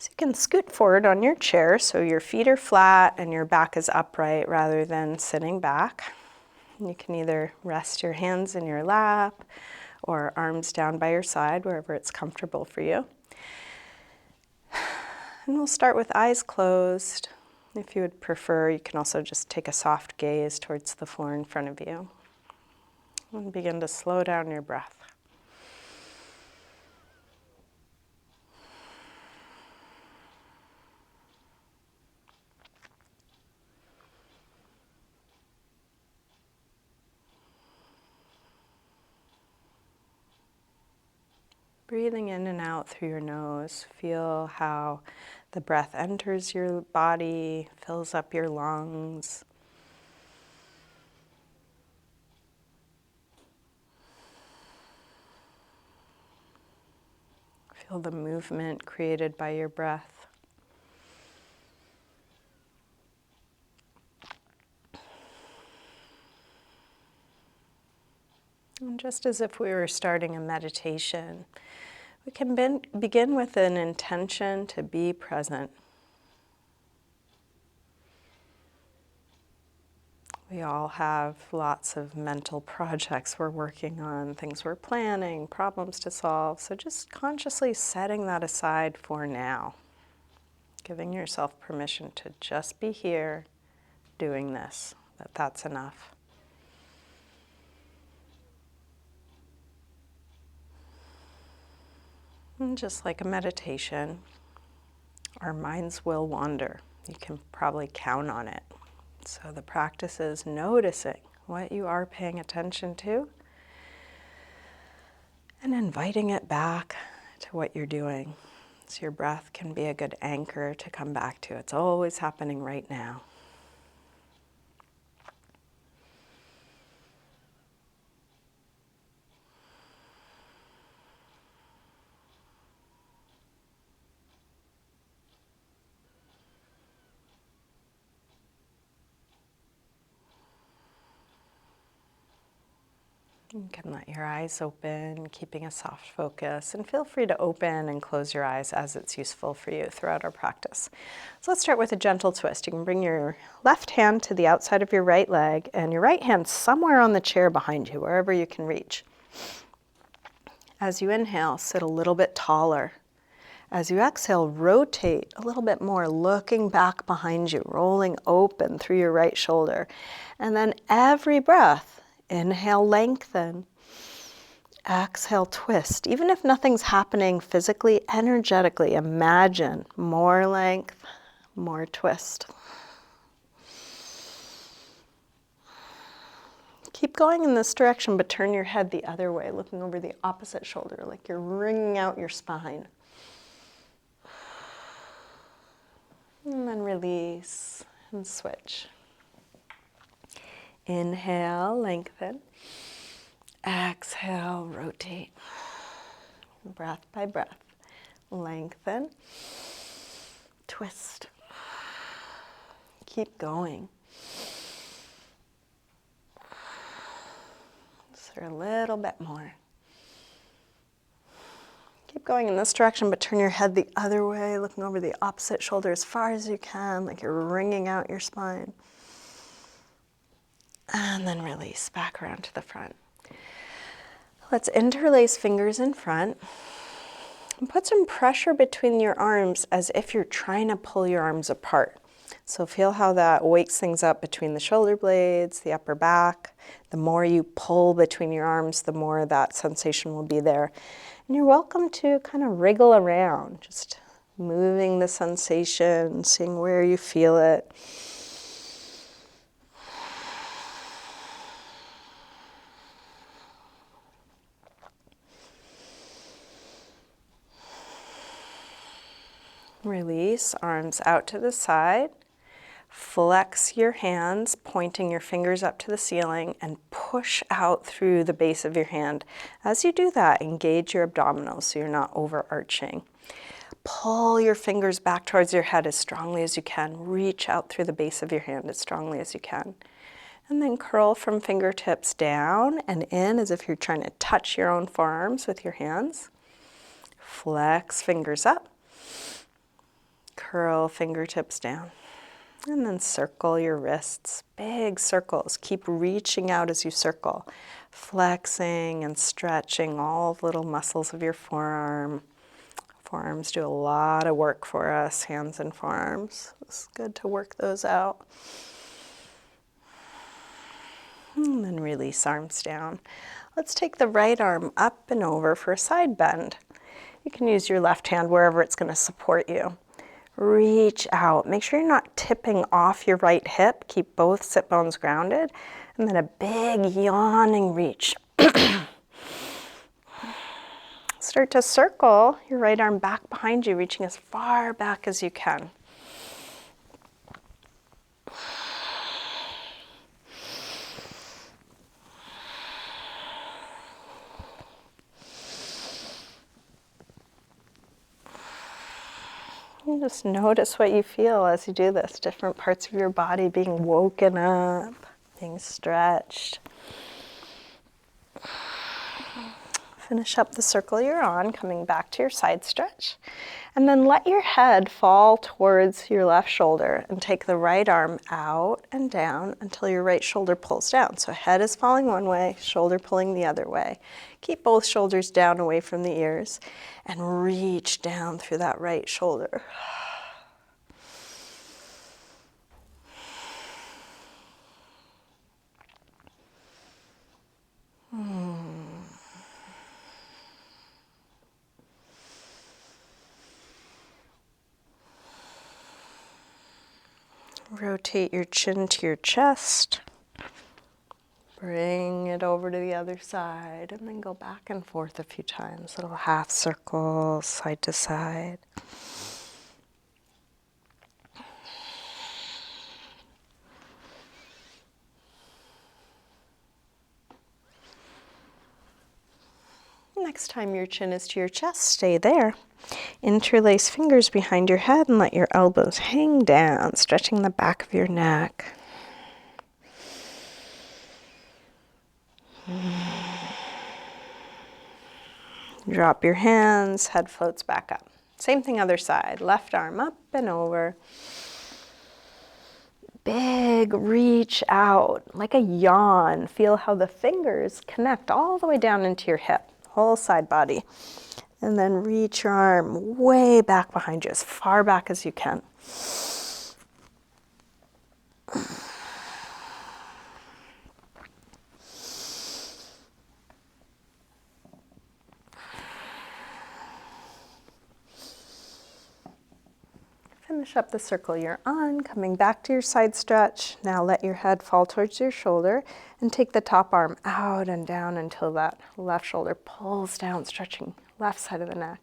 So you can scoot forward on your chair so your feet are flat and your back is upright rather than sitting back. You can either rest your hands in your lap or arms down by your side, wherever it's comfortable for you. And we'll start with eyes closed. If you would prefer, you can also just take a soft gaze towards the floor in front of you. And begin to slow down your breath. Breathing in and out through your nose, feel how the breath enters your body, fills up your lungs. Feel the movement created by your breath. And just as if we were starting a meditation, we can begin with an intention to be present. We all have lots of mental projects we're working on, things we're planning, problems to solve. So just consciously setting that aside for now. Giving yourself permission to just be here doing this, that's enough. And just like a meditation, our minds will wander. You can probably count on it. So the practice is noticing what you are paying attention to and inviting it back to what you're doing. So your breath can be a good anchor to come back to. It's always happening right now. You can let your eyes open, keeping a soft focus, and feel free to open and close your eyes as it's useful for you throughout our practice. So let's start with a gentle twist. You can bring your left hand to the outside of your right leg and your right hand somewhere on the chair behind you, wherever you can reach. As you inhale, sit a little bit taller. As you exhale, rotate a little bit more, looking back behind you, rolling open through your right shoulder. And then every breath, inhale, lengthen. Exhale, twist. Even if nothing's happening physically, energetically, imagine more length, more twist. Keep going in this direction, but turn your head the other way, looking over the opposite shoulder, like you're wringing out your spine. And then release and switch. Inhale, lengthen. Exhale, rotate. Breath by breath. Lengthen. Twist. Keep going. Just a little bit more. Keep going in this direction, but turn your head the other way, looking over the opposite shoulder as far as you can, like you're wringing out your spine. And then release back around to the front. Let's interlace fingers in front and put some pressure between your arms as if you're trying to pull your arms apart. So feel how that wakes things up between the shoulder blades, the upper back. The more you pull between your arms, the more that sensation will be there. And you're welcome to kind of wriggle around, just moving the sensation, seeing where you feel it. Release, arms out to the side. Flex your hands, pointing your fingers up to the ceiling, and push out through the base of your hand. As you do that, engage your abdominals so you're not overarching. Pull your fingers back towards your head as strongly as you can. Reach out through the base of your hand as strongly as you can. And then curl from fingertips down and in as if you're trying to touch your own forearms with your hands. Flex fingers up. Curl fingertips down. And then circle your wrists, big circles. Keep reaching out as you circle, flexing and stretching all the little muscles of your forearm. Forearms do a lot of work for us, hands and forearms. It's good to work those out. And then release arms down. Let's take the right arm up and over for a side bend. You can use your left hand wherever it's going to support you. Reach out. Make sure you're not tipping off your right hip. Keep both sit bones grounded. And then a big yawning reach. Start to circle your right arm back behind you, reaching as far back as you can. And just notice what you feel as you do this. Different parts of your body being woken up, being stretched. Finish up the circle you're on, coming back to your side stretch. And then let your head fall towards your left shoulder and take the right arm out and down until your right shoulder pulls down. So head is falling one way, shoulder pulling the other way. Keep both shoulders down away from the ears and reach down through that right shoulder. Rotate your chin to your chest. Bring it over to the other side and then go back and forth a few times. Little half circles, side to side. Next time your chin is to your chest, stay there. Interlace fingers behind your head and let your elbows hang down, stretching the back of your neck. Drop your hands, head floats back up. Same thing other side. Left arm up and over. Big reach out, like a yawn. Feel how the fingers connect all the way down into your hip, whole side body. And then reach your arm way back behind you, as far back as you can. Finish up the circle you're on, coming back to your side stretch. Now let your head fall towards your shoulder and take the top arm out and down until that left shoulder pulls down, stretching left side of the neck.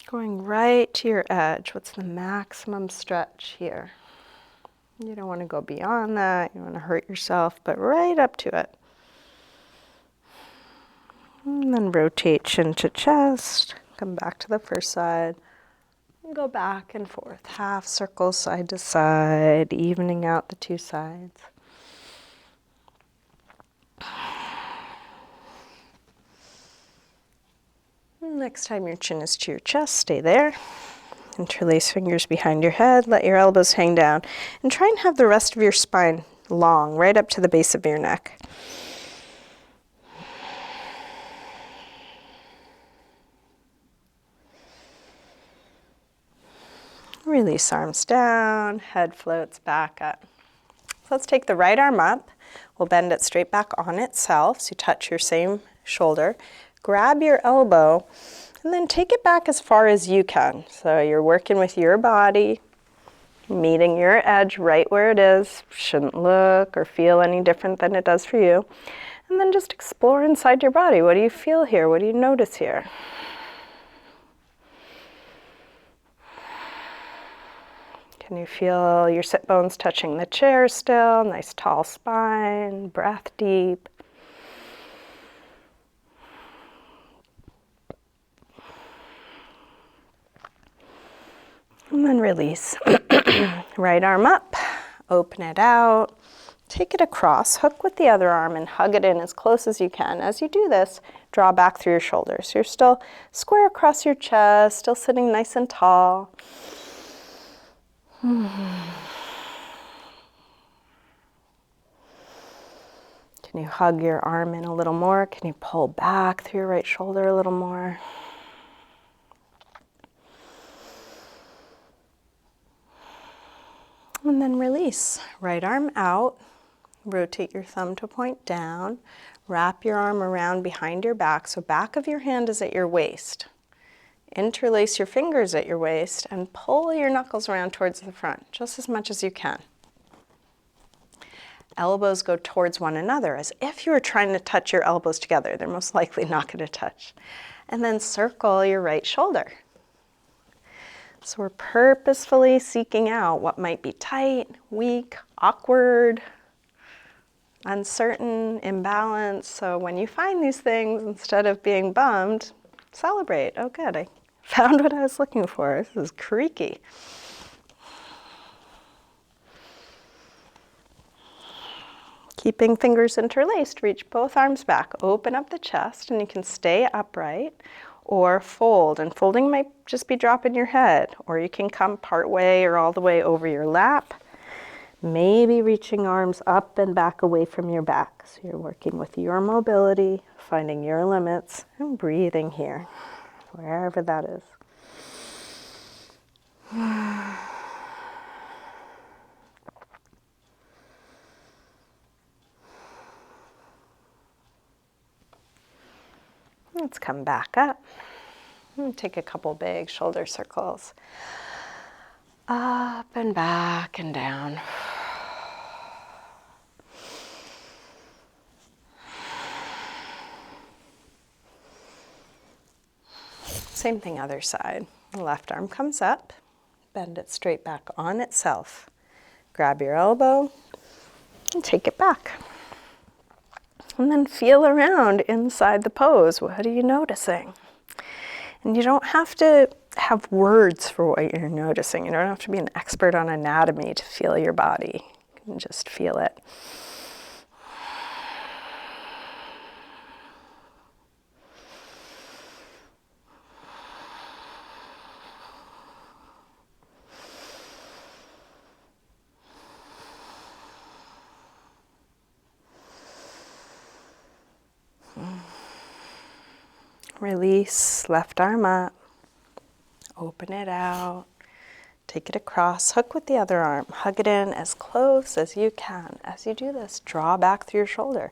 Going right to your edge. What's the maximum stretch here? You don't want to go beyond that. You don't want to hurt yourself, but right up to it. And then rotate chin to chest. Come back to the first side. And go back and forth. Half circle side to side, evening out the two sides. Next time your chin is to your chest, stay there. Interlace fingers behind your head, let your elbows hang down, and try and have the rest of your spine long, right up to the base of your neck. Release arms down, head floats back up. So let's take the right arm up. We'll bend it straight back on itself, so you touch your same shoulder. Grab your elbow and then take it back as far as you can. So you're working with your body, meeting your edge right where it is. Shouldn't look or feel any different than it does for you. And then just explore inside your body. What do you feel here? What do you notice here? Can you feel your sit bones touching the chair still? Nice tall spine, breath deep. And then release. Right arm up, open it out, take it across, hook with the other arm and hug it in as close as you can. As you do this, draw back through your shoulders. So you're still square across your chest, still sitting nice and tall. Can you hug your arm in a little more? Can you pull back through your right shoulder a little more? And then release. Right arm out. Rotate your thumb to point down. Wrap your arm around behind your back. So back of your hand is at your waist. Interlace your fingers at your waist and pull your knuckles around towards the front, just as much as you can. Elbows go towards one another as if you were trying to touch your elbows together. They're most likely not going to touch. And then circle your right shoulder. So we're purposefully seeking out what might be tight, weak, awkward, uncertain, imbalanced. So when you find these things, instead of being bummed, celebrate. Oh good, I found what I was looking for. This is creaky. Keeping fingers interlaced, reach both arms back, open up the chest, and you can stay upright or fold. And folding might just be dropping your head, or you can come part way or all the way over your lap. Maybe reaching arms up and back away from your back. So you're working with your mobility, finding your limits, and breathing here, wherever that is. Let's come back up and take a couple big shoulder circles. Up and back and down. Same thing other side. Left arm comes up, bend it straight back on itself. Grab your elbow and take it back. And then feel around inside the pose. What are you noticing? And you don't have to have words for what you're noticing. You don't have to be an expert on anatomy to feel your body. You can just feel it. Release, left arm up, open it out, take it across, hook with the other arm, hug it in as close as you can. As you do this, draw back through your shoulder.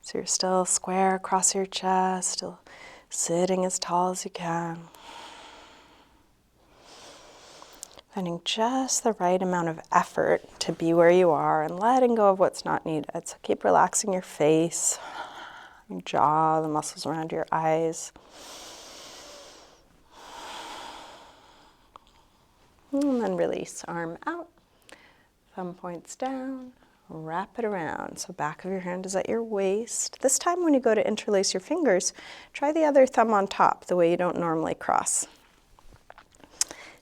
So you're still square across your chest, still sitting as tall as you can. Finding just the right amount of effort to be where you are and letting go of what's not needed. So keep relaxing your face, your jaw, the muscles around your eyes. And then release, arm out, thumb points down, wrap it around. So back of your hand is at your waist. This time when you go to interlace your fingers, try the other thumb on top, the way you don't normally cross.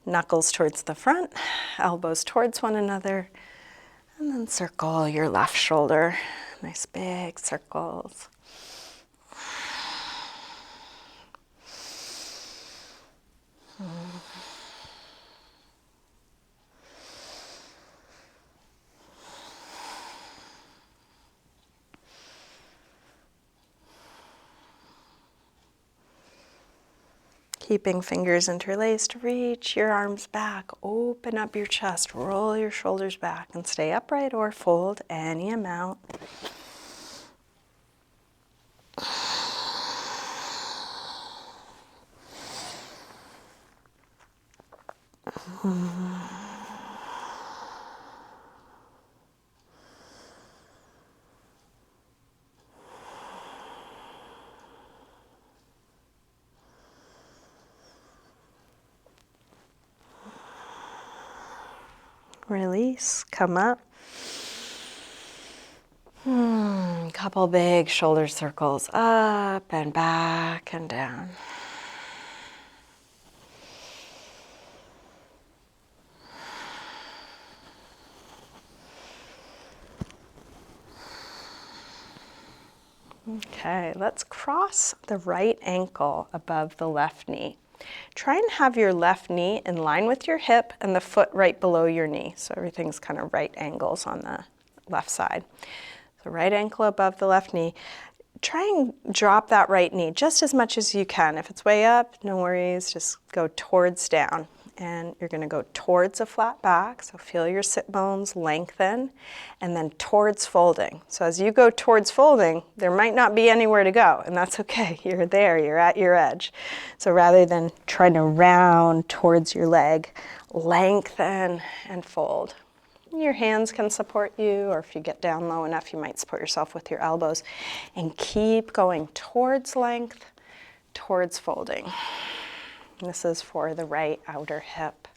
Knuckles towards the front, elbows towards one another, and then circle your left shoulder. Nice big circles. Keeping fingers interlaced, reach your arms back, open up your chest, roll your shoulders back, and stay upright or fold any amount. Release, come up. Couple big shoulder circles up and back and down. Okay, let's cross the right ankle above the left knee. Try and have your left knee in line with your hip and the foot right below your knee. So everything's kind of right angles on the left side. So right ankle above the left knee. Try and drop that right knee just as much as you can. If it's way up, no worries, just go towards down. And you're gonna go towards a flat back, so feel your sit bones lengthen, and then towards folding. So as you go towards folding, there might not be anywhere to go, and that's okay. You're there, you're at your edge. So rather than trying to round towards your leg, lengthen and fold. Your hands can support you, or if you get down low enough, you might support yourself with your elbows. And keep going towards length, towards folding. This is for the right outer hip.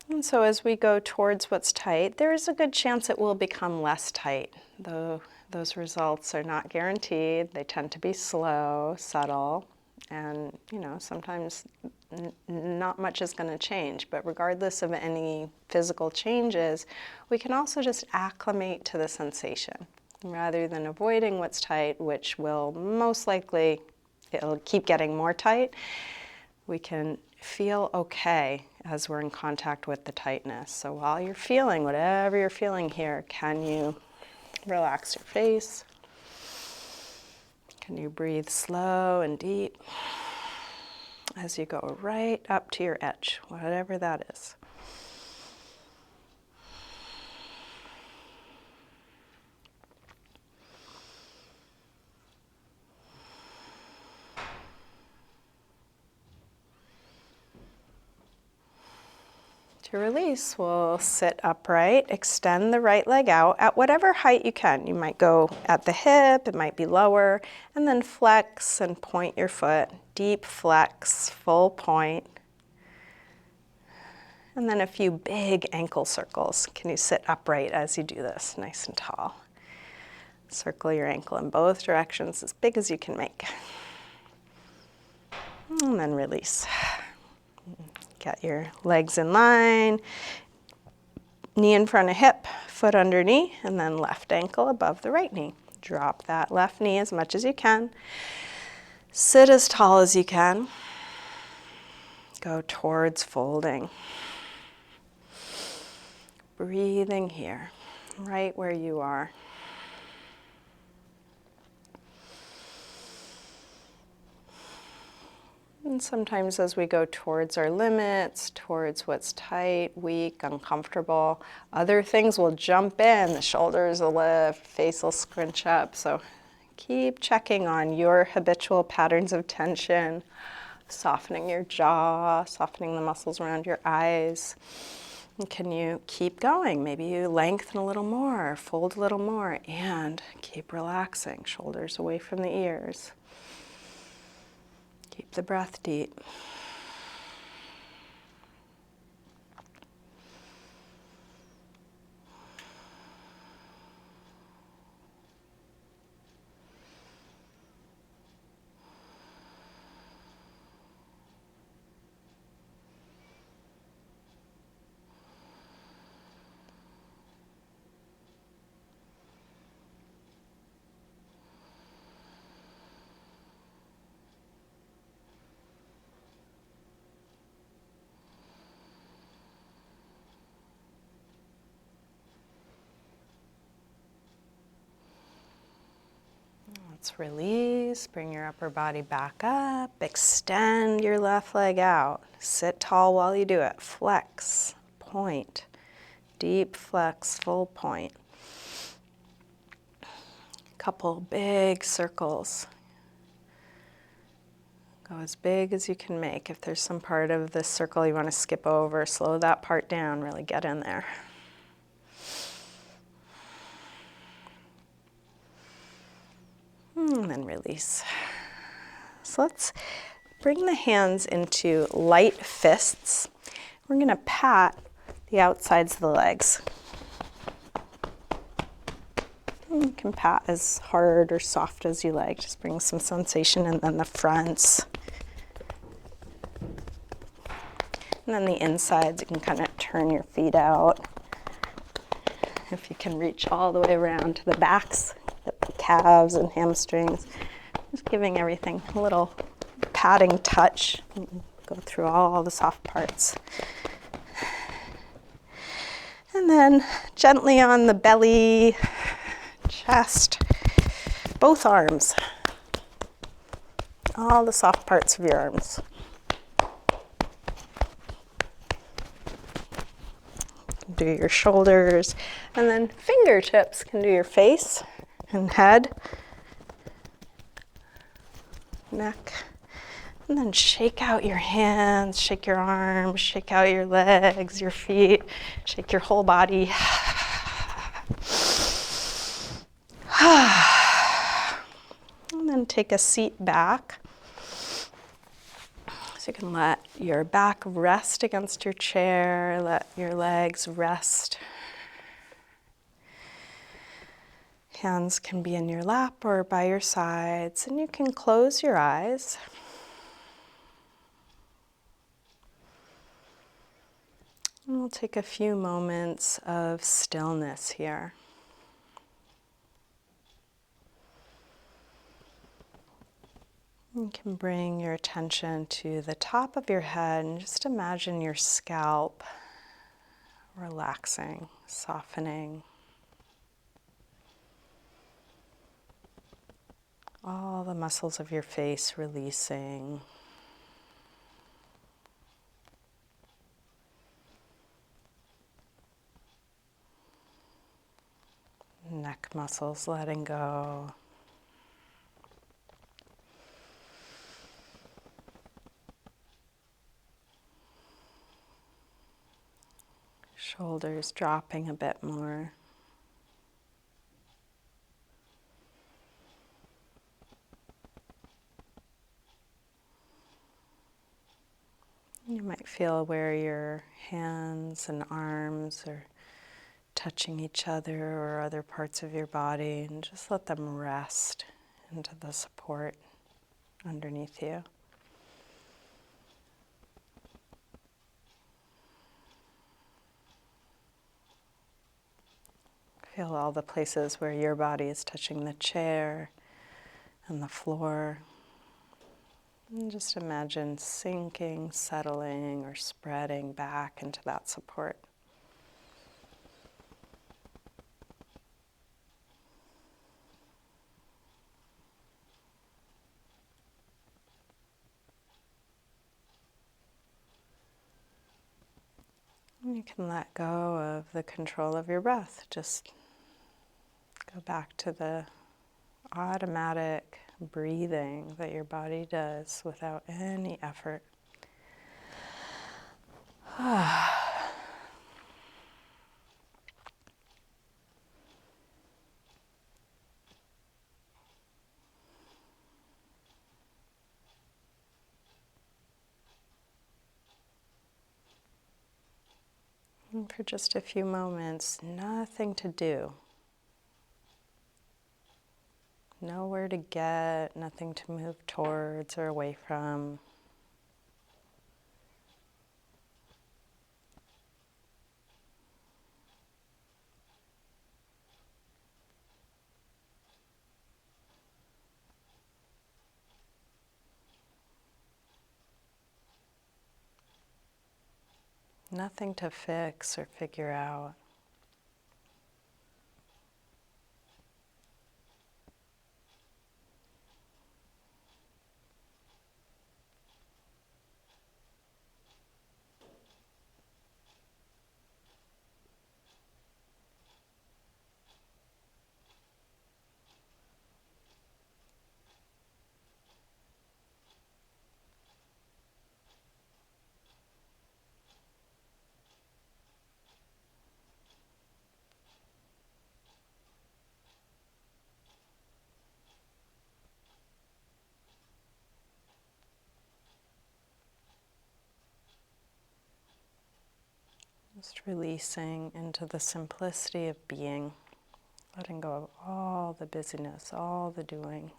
And so as we go towards what's tight, there is a good chance it will become less tight, though those results are not guaranteed. They tend to be slow, subtle, and sometimes not much is going to change. But regardless of any physical changes, we can also just acclimate to the sensation rather than avoiding what's tight, which will most likely, it'll keep getting more tight. We can feel okay as we're in contact with the tightness. So while you're feeling whatever you're feeling here, can you relax your face? Can you breathe slow and deep as you go right up to your edge, whatever that is? To release, we'll sit upright, extend the right leg out at whatever height you can. You might go at the hip, it might be lower, and then flex and point your foot. Deep flex, full point. And then a few big ankle circles. Can you sit upright as you do this, nice and tall? Circle your ankle in both directions, as big as you can make. And then release. Get your legs in line, knee in front of hip, foot under knee, and then left ankle above the right knee. Drop that left knee as much as you can. Sit as tall as you can. Go towards folding. Breathing here, right where you are. And sometimes as we go towards our limits, towards what's tight, weak, uncomfortable, other things will jump in. The shoulders will lift, face will scrunch up. So keep checking on your habitual patterns of tension, softening your jaw, softening the muscles around your eyes. And can you keep going? Maybe you lengthen a little more, fold a little more, and keep relaxing. Shoulders away from the ears. Keep the breath deep. Let's release, bring your upper body back up, extend your left leg out. Sit tall while you do it. Flex, point, deep flex, full point. Couple big circles. Go as big as you can make. If there's some part of this circle you want to skip over, slow that part down, really get in there. And then release. So let's bring the hands into light fists. We're going to pat the outsides of the legs. You can pat as hard or soft as you like. Just bring some sensation, and then the fronts. And then the insides, you can kind of turn your feet out. If you can reach all the way around to the backs, the calves and hamstrings. Just giving everything a little patting touch. Go through all the soft parts. And then gently on the belly, chest, both arms. All the soft parts of your arms. Do your shoulders, and then fingertips can do your face and head, neck, and then shake out your hands, shake your arms, shake out your legs, your feet, shake your whole body. And then take a seat back. So you can let your back rest against your chair, let your legs rest. Hands can be in your lap or by your sides, and you can close your eyes. And we'll take a few moments of stillness here. You can bring your attention to the top of your head and just imagine your scalp relaxing, softening. All the muscles of your face releasing. Neck muscles letting go. Shoulders dropping a bit more. You might feel where your hands and arms are touching each other or other parts of your body, and just let them rest into the support underneath you. Feel all the places where your body is touching the chair and the floor. And just imagine sinking, settling, or spreading back into that support. And you can let go of the control of your breath. Just go back to the automatic breathing that your body does without any effort. And for just a few moments, nothing to do. Nowhere to get, nothing to move towards or away from. Nothing to fix or figure out. Just releasing into the simplicity of being, letting go of all the busyness, all the doing.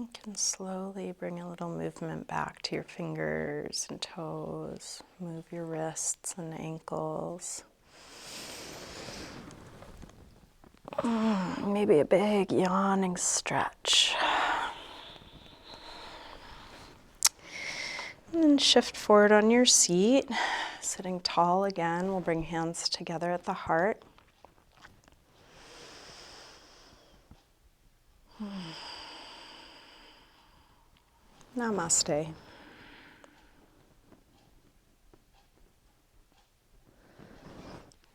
You can slowly bring a little movement back to your fingers and toes. Move your wrists and ankles. Maybe a big yawning stretch. And then shift forward on your seat. Sitting tall again, we'll bring hands together at the heart. Namaste.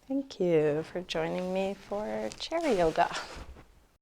Thank you for joining me for chair yoga.